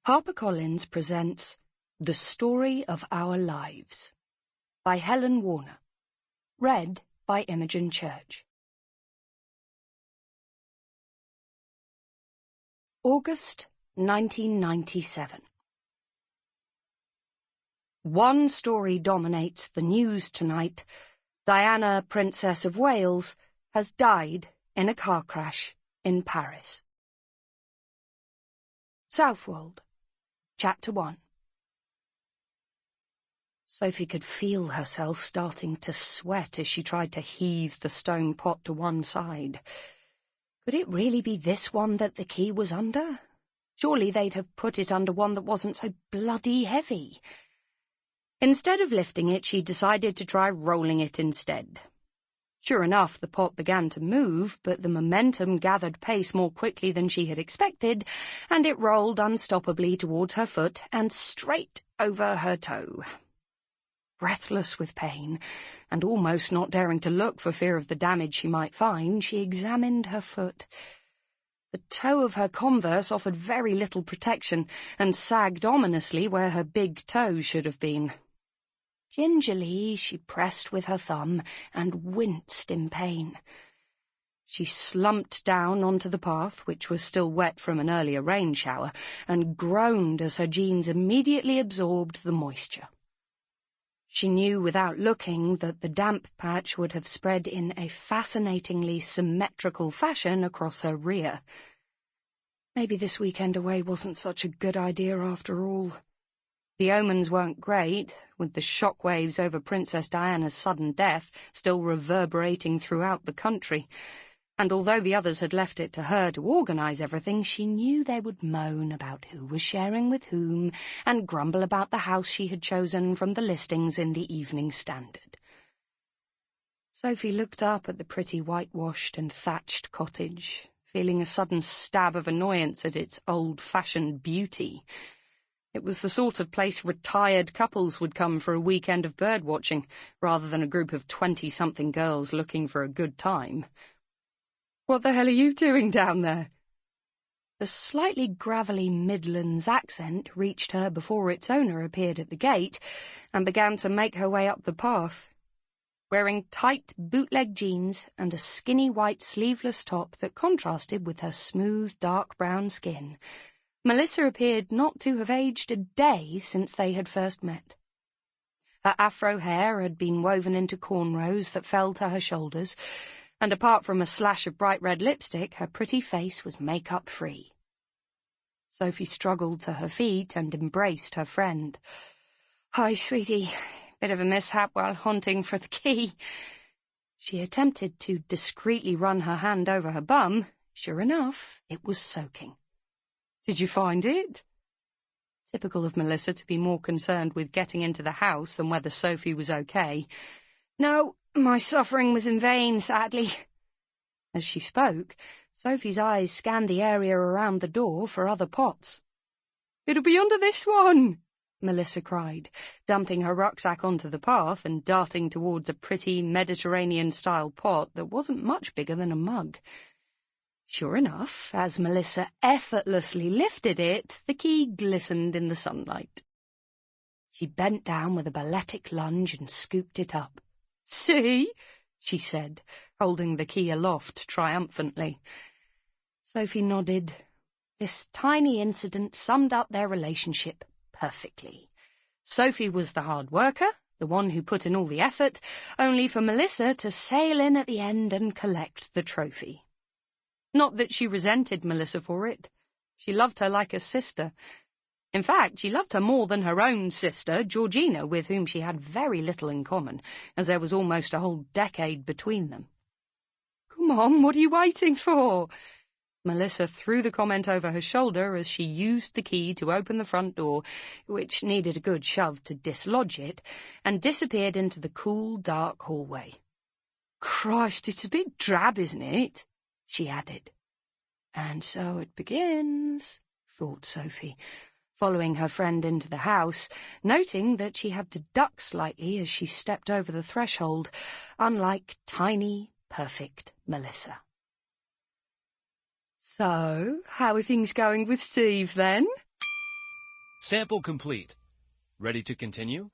HarperCollins presents The Story of Our Lives by Helen Warner. Read by Imogen Church. August 1997. One story dominates the news tonight. Diana, Princess of Wales, has died in a car crash in Paris. Southwold, Chapter 1. Sophie could feel herself starting to sweat as she tried to heave the stone pot to one side. Could it really be this one that the key was under? Surely they'd have put it under one that wasn't so bloody heavy. Instead of lifting it, she decided to try rolling it instead. Sure enough, the pot began to move, but the momentum gathered pace more quickly than she had expected, and it rolled unstoppably towards her foot and straight over her toe. Breathless with pain, and almost not daring to look for fear of the damage she might find, she examined her foot. The toe of her Converse offered very little protection, and sagged ominously where her big toe should have been. Gingerly, she pressed with her thumb and winced in pain. She slumped down onto the path, which was still wet from an earlier rain shower, and groaned as her jeans immediately absorbed the moisture. She knew without looking that the damp patch would have spread in a fascinatingly symmetrical fashion across her rear. Maybe this weekend away wasn't such a good idea after all. The omens weren't great, with the shockwaves over Princess Diana's sudden death still reverberating throughout the country, and although the others had left it to her to organise everything, she knew they would moan about who was sharing with whom and grumble about the house she had chosen from the listings in the Evening Standard. Sophie looked up at the pretty whitewashed and thatched cottage, feeling a sudden stab of annoyance at its old-fashioned beauty. It was the sort of place retired couples would come for a weekend of birdwatching, rather than a group of 20-something girls looking for a good time. "What the hell are you doing down there?" The slightly gravelly Midlands accent reached her before its owner appeared at the gate and began to make her way up the path. Wearing tight bootleg jeans and a skinny white sleeveless top that contrasted with her smooth dark brown skin, Melissa appeared not to have aged a day since they had first met. Her afro hair had been woven into cornrows that fell to her shoulders, and apart from a slash of bright red lipstick, her pretty face was makeup-free. Sophie struggled to her feet and embraced her friend. "Hi, sweetie. Bit of a mishap while hunting for the key." She attempted to discreetly run her hand over her bum. Sure enough, it was soaking. "Did you find it?" Typical of Melissa to be more concerned with getting into the house than whether Sophie was okay. "No, my suffering was in vain, sadly." As she spoke, Sophie's eyes scanned the area around the door for other pots. "It'll be under this one," Melissa cried, dumping her rucksack onto the path and darting towards a pretty Mediterranean-style pot that wasn't much bigger than a mug. Sure enough, as Melissa effortlessly lifted it, the key glistened in the sunlight. She bent down with a balletic lunge and scooped it up. "See?" she said, holding the key aloft triumphantly. Sophie nodded. This tiny incident summed up their relationship perfectly. Sophie was the hard worker, the one who put in all the effort, only for Melissa to sail in at the end and collect the trophy. Not that she resented Melissa for it. She loved her like a sister. In fact, she loved her more than her own sister, Georgina, with whom she had very little in common, as there was almost a whole decade between them. "Come on, what are you waiting for?" Melissa threw the comment over her shoulder as she used the key to open the front door, which needed a good shove to dislodge it, and disappeared into the cool, dark hallway. "Christ, it's a bit drab, isn't it?" she added. "And so it begins," thought Sophie, following her friend into the house, noting that she had to duck slightly as she stepped over the threshold, unlike tiny, perfect Melissa. "So, how are things going with Steve, then?" Sample complete. Ready to continue?